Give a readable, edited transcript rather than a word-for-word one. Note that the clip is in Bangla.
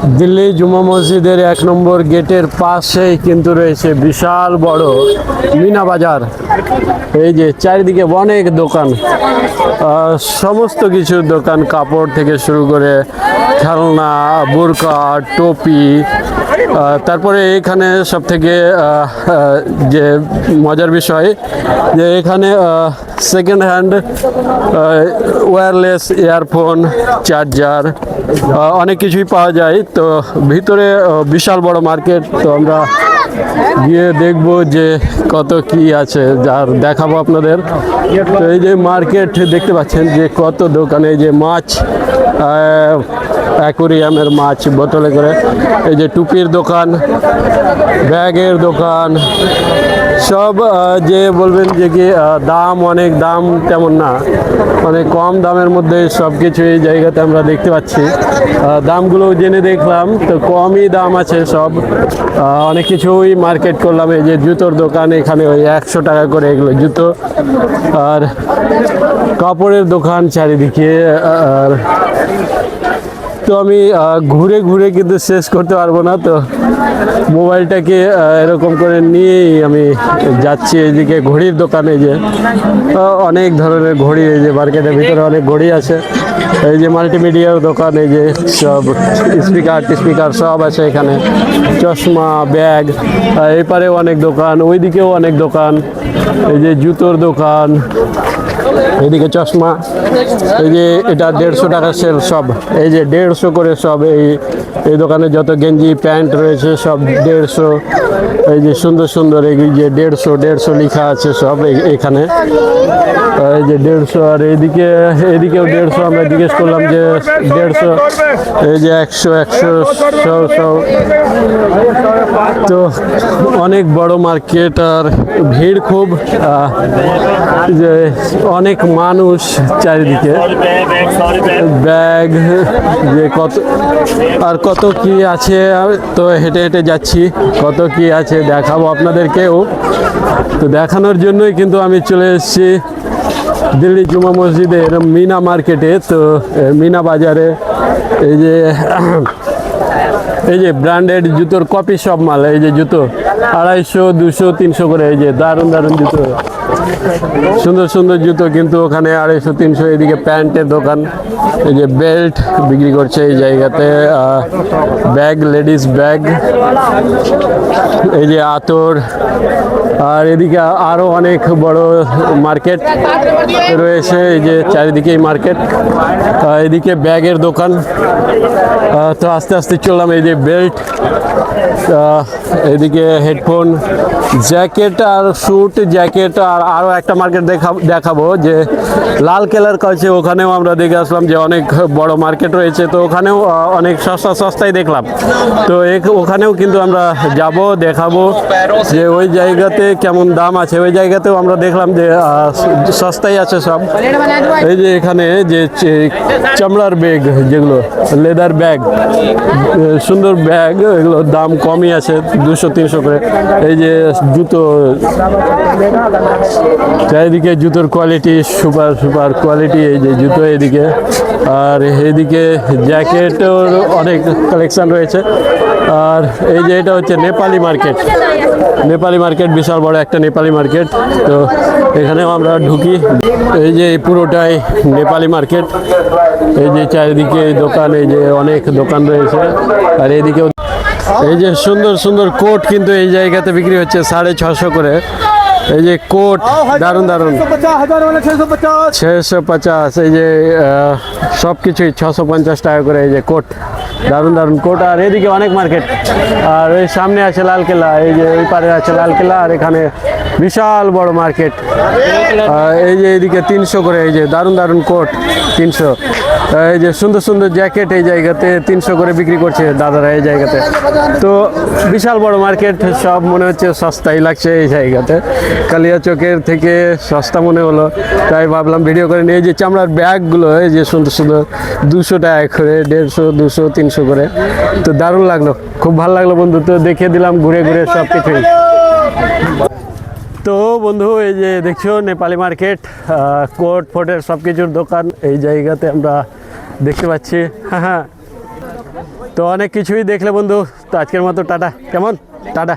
দিল্লি জুমা মসজিদের ১ নম্বর গেটের পাশেই কিন্তু রয়েছে বিশাল বড় মিনা বাজার। এই যে চারিদিকে অনেক দোকান, সমস্ত কিছুর দোকান, কাপড় থেকে শুরু করে খেলনা, বোরকা, টুপি। তারপরে এখানে সব থেকে যে মজার বিষয় যে এখানে second hand wireless earphone, charger, অনেক কিছুই পাওয়া যায়। তো ভিতরে বিশাল বড় মার্কেট। তো আমরা গিয়ে দেখব যে কত কি আছে, যার দেখাবো আপনাদের। তো এই যে মার্কেট দেখতে পাচ্ছেন যে কত দোকানে, যে মাছ, অ্যাকোরিয়ামের মাছ বোতলে করে, এই যে টুপির দোকান, ব্যাগের দোকান, সব যে বলবেন যে কি দাম, অনেক দাম তেমন না, মানে কম দামের মধ্যে সব কিছু এই জায়গাতে আমরা দেখতে পাচ্ছি। দামগুলো জেনে দেখলাম, তো কমই দাম আছে সব। অনেক কিছুই মার্কেট করলাম। এই যে জুতোর দোকান, এখানে ওই 100 টাকা করে এগুলো জুতো, আর কাপড়ের দোকান চারিদিকে। আর তো আমি ঘুরে ঘুরে কিন্তু শেষ করতে পারবো না, তো মোবাইলটাকে এরকম করে নিয়েই আমি যাচ্ছি। এইদিকে ঘড়ির দোকানে, যে অনেক ধরনের ঘড়ি, এই যে মার্কেটের ভিতরে অনেক ঘড়ি আছে। এই যে মাল্টিমিডিয়ার দোকান, এই যে সব স্পিকার সব আছে এখানে, চশমা, ব্যাগ। এই পারেও অনেক দোকান, ওইদিকেও অনেক দোকান। এই যে জুতোর দোকান, এদিকে চশমা। এই যে এটা 150 টাকা সেল সব, এই যে 150 করে সব। এই দোকানে যত গেঞ্জি প্যান্ট রয়েছে সব 150। এই যে সুন্দর সুন্দর, এই যে 150 লেখা আছে সব এখানে। এই যে 150, আর এদিকেও 150। আমরা জিজ্ঞেস করলাম যে 150, এই যে 100 তো অনেক বড় মার্কেট, আর ভিড় খুব, যে অনেক মানুষ চারিদিকে, ব্যাগ, যে কত কি আছে। তো হেঁটে হেঁটে যাচ্ছি, কত কি আছে দেখাবো আপনাদেরকেও। তো দেখানোর জন্যই কিন্তু আমি চলে এসেছি দিল্লি জুমা মসজিদের মিনা মার্কেটে। তো মিনা বাজারে এই যে ব্র্যান্ডেড জুতোর কপি সব মাল। এই যে জুতো 250, 200, 300 করে। এই যে দারুণ দারুণ জুতো, সুন্দর সুন্দর জুতো কিন্তু ওখানে 250, 300। এদিকে প্যান্টের দোকান, এই যে বেল্ট বিক্রি করছে এই জায়গাতে, ব্যাগ, লেডিস ব্যাগ, এই যে আতর। আর এদিকে আরো অনেক বড় মার্কেট রয়েছে, এই যে চারিদিকেই মার্কেট। এদিকে ব্যাগের দোকান। তো আস্তে আস্তে চললাম। এই যে বেল্ট, এদিকে হেডফোন, জ্যাকেট আর স্যুট, জ্যাকেট। আর আরও একটা মার্কেট দেখাবো যে লালকেল্লার কাছে, ওখানেও আমরা দেখে আসলাম যে অনেক বড় মার্কেট রয়েছে। তো ওখানেও অনেক সস্তায় দেখলাম। তো ওখানেও কিন্তু আমরা যাব, দেখাবো যে ওই জায়গাতে কেমন দাম আছে। ওই জায়গাতেও আমরা দেখলাম যে সস্তাই আছে সব। এই যে এখানে যে চামড়ার ব্যাগ, যেগুলো লেদার ব্যাগ, সুন্দর ব্যাগ, এগুলোর দাম কমই আছে, 200, 300 করে। এই যে জুতো, চারিদিকে জুতোর কোয়ালিটি সুপার কোয়ালিটি। এই যে জুতো এদিকে, আর এদিকে জ্যাকেটের অনেক কালেকশন রয়েছে। আর এই যে এটা হচ্ছে নেপালি মার্কেট, বিশাল বড় একটা নেপালি মার্কেট। তো এখানেও আমরা ঢুকি। এই যে পুরোটাই নেপালি মার্কেট। এই যে চারিদিকে দোকান, এই যে অনেক দোকান রয়েছে। আর এইদিকেও এই যে সুন্দর সুন্দর কোট কিন্তু এই জায়গাতে বিক্রি হচ্ছে 650 করে। এই যে কোট, দারুণ 650। এই যে সব কিছুই 650 টাকা করে। এই যে কোট, দারুণ কোট। আর এদিকে অনেক মার্কেট। আর ওই সামনে আছে লালকেল্লা, এই যে ওই পারে আছে লালকেল্লা। আর এখানে বিশাল বড় মার্কেট। এই যে এইদিকে 300 করে। এই যে দারুণ কোট 300। এই যে সুন্দর সুন্দর জ্যাকেট এই জায়গাতে 300 করে বিক্রি করছে দাদারা এই জায়গাতে। তো বিশাল বড় মার্কেট, সব মনে হচ্ছে সস্তাই লাগছে এই জায়গাতে। কালিয়াচকের থেকে সস্তা মনে হলো, তাই ভাবলাম ভিডিও করে নিয়ে। যে চামড়ার ব্যাগগুলো, এই যে সুন্দর 200 টাকা করে, 150, 200, 300 করে। তো দারুণ লাগলো, খুব ভালো লাগলো বন্ধু। তো দেখিয়ে দিলাম ঘুরে সব কিছুই। তো বন্ধু, এই যে দেখছো নেপালি মার্কেট, কোট ফোটের সব কিছুর দোকান এই জায়গাতে আমরা দেখতে পাচ্ছি। হ্যাঁ, তো অনেক কিছুই দেখলে বন্ধু, তো আজকের মতো টাটা, কেমন টাটা।